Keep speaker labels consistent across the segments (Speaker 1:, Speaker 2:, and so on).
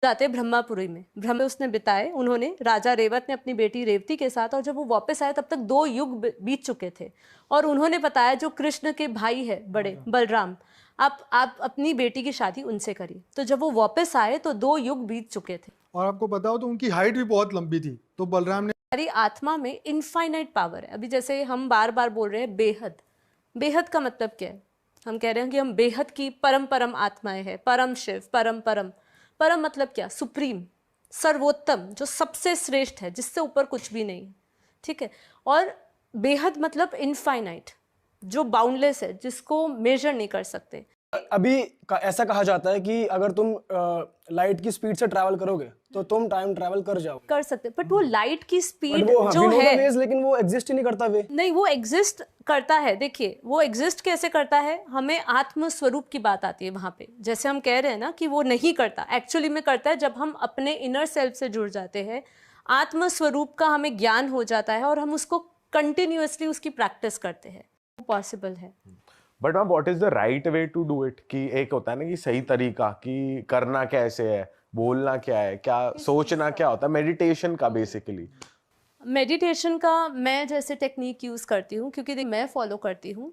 Speaker 1: जाते ब्रह्मापुरी में, ब्रह्म उसने बिताए, उन्होंने, राजा रेवत ने अपनी बेटी रेवती के साथ, और जब वो वापस आए तब तक 2 युग बीत चुके थे, और उन्होंने बताया जो कृष्ण के भाई है बड़े बलराम, आप अपनी बेटी की शादी उनसे करिए। तो जब वो वापस आए तो 2 युग बीत चुके थे।
Speaker 2: और आपको बताओ तो उनकी हाइट भी बहुत लंबी थी, तो बलराम ने,
Speaker 1: हमारी आत्मा में इनफाइनाइट पावर है। अभी जैसे हम बार बार बोल रहे हैं बेहद, बेहद का मतलब क्या है? हम कह रहे हैं कि हम बेहद की परम परम आत्माएं हैं, परम शिव, परम परम। परम मतलब क्या? सुप्रीम, सर्वोत्तम, जो सबसे श्रेष्ठ है, जिससे ऊपर कुछ भी नहीं है, ठीक है। और बेहद मतलब इनफाइनाइट, जो बाउंडलेस है, जिसको मेजर नहीं कर सकते।
Speaker 3: अभी ऐसा कहा जाता है कि अगर तुम लाइट की स्पीड से ट्रैवल करोगे तो तुम टाइम ट्रैवल कर जाओगे।
Speaker 1: कर सकते, बट वो लाइट की स्पीड
Speaker 3: वो
Speaker 1: जो है,
Speaker 3: वेज, लेकिन वो एग्जिस्ट ही नहीं करता वे।
Speaker 1: नहीं, वो एग्जिस्ट करता है। देखिए वो एग्जिस्ट कैसे करता है, हमें आत्म स्वरूप की बात आती है वहाँ पे। जैसे हम कह रहे हैं ना कि वो नहीं करता, एक्चुअली में करता है जब हम अपने इनर सेल्फ से जुड़ जाते हैं, आत्म स्वरूप का हमें ज्ञान हो जाता है और हम उसको कंटिन्यूअसली उसकी प्रैक्टिस करते हैं, वो पॉसिबल है।
Speaker 4: But ma'am what is the right way to do it? कि एक होता है ना कि सही तरीका, कि करना कैसे है, बोलना क्या है, क्या सोचना क्या होता है मेडिटेशन का बेसिकली?
Speaker 1: मेडिटेशन का मैं जैसे टेक्निक यूज़ करती हूँ, क्योंकि मैं फॉलो करती हूँ,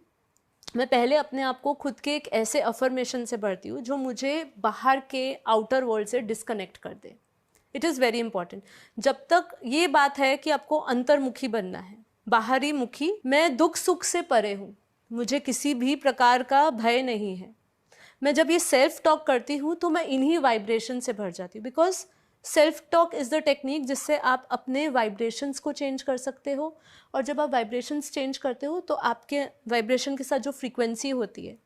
Speaker 1: मैं पहले अपने आप को खुद के एक ऐसे अफर्मेशन से भरती हूँ जो मुझे बाहर के आउटर वर्ल्ड से डिस्कनेक्ट कर दे। It is very important. जब तक ये बात है कि आपको अंतर्मुखी बनना है, बाहरी मुखी, मैं दुख सुख से परे हूँ, मुझे किसी भी प्रकार का भय नहीं है। मैं जब ये सेल्फ टॉक करती हूँ तो मैं इन्हीं वाइब्रेशन से भर जाती हूँ, because self talk is the technique जिससे आप अपने वाइब्रेशंस को चेंज कर सकते हो, और जब आप वाइब्रेशंस चेंज करते हो तो आपके वाइब्रेशन के साथ जो फ्रीक्वेंसी होती है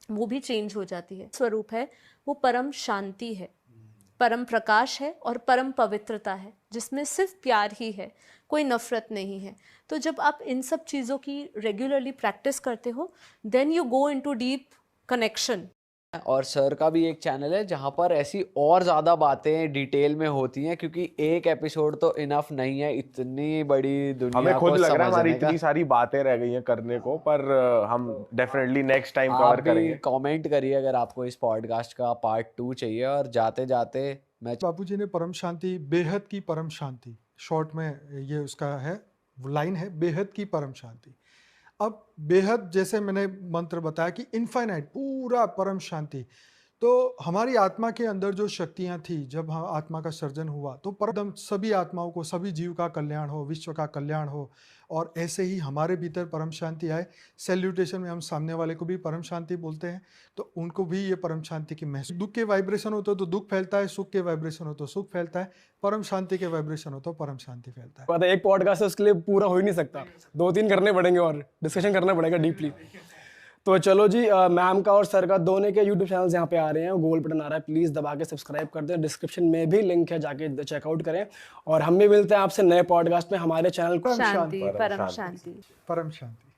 Speaker 1: वो भी चेंज हो जाती है। स्वरूप है वो परम शांति है, परम प्रकाश है और परम पवित्रता है, जिसमें सिर्फ प्यार ही है, कोई नफरत नहीं है। तो जब आप इन सब चीज़ों की रेगुलरली प्रैक्टिस करते हो, then you go into deep connection.
Speaker 5: और सर का भी एक चैनल है जहाँ पर ऐसी और ज़्यादा बातें डिटेल में होती हैं, क्योंकि एक एपिसोड तो इनफ नहीं है इतनी बड़ी दुनिया
Speaker 4: हमें खुद
Speaker 5: को
Speaker 4: लग रहा है हमारी
Speaker 5: समझने का।
Speaker 4: इतनी सारी बातें रह गई हैं करने को, पर हम डेफिनेटली नेक्स्ट टाइम कवर
Speaker 5: आप भी
Speaker 4: करेंगे।
Speaker 5: कमेंट करिए अगर आपको इस पॉडकास्ट का पार्ट 2 चाहिए। और जाते जाते मैं
Speaker 2: बापूजी ने परम शांति, बेहद की परम शांति, शॉर्ट में ये उसका है, लाइन है, बेहद की परम शांति। अब बेहद जैसे मैंने मंत्र बताया कि इनफाइनाइट, पूरा परम शांति, तो हमारी आत्मा के अंदर जो शक्तियां थी, जब हम आत्मा का सर्जन हुआ तो परम सभी आत्माओं को, सभी जीव का कल्याण हो, विश्व का कल्याण हो, और ऐसे ही हमारे भीतर परम शांति आए। सैल्यूटेशन में हम सामने वाले को भी परम शांति बोलते हैं, तो उनको भी ये परम शांति की महसूस। दुख के वाइब्रेशन हो तो दुख फैलता है, सुख के वाइब्रेशन हो तो सुख फैलता है, परम शांति के वाइब्रेशन हो तो परम शांति फैलता है।
Speaker 3: पता है, एक पॉडकास्ट है उसके लिए पूरा हो ही नहीं सकता, 2-3 करने पड़ेंगे और डिस्कशन करना पड़ेगा डीपली। तो चलो जी, मैम का और सर का दोनों के यूट्यूब चैनल्स यहाँ पे आ रहे हैं, गोल बटन आ रहा है, प्लीज़ दबा के सब्सक्राइब कर दें। डिस्क्रिप्शन में भी लिंक है, जाके चेकआउट करें। और हम भी मिलते हैं आपसे नए पॉडकास्ट में, हमारे चैनल को
Speaker 1: शांति, परम शांति,
Speaker 2: परम शांति।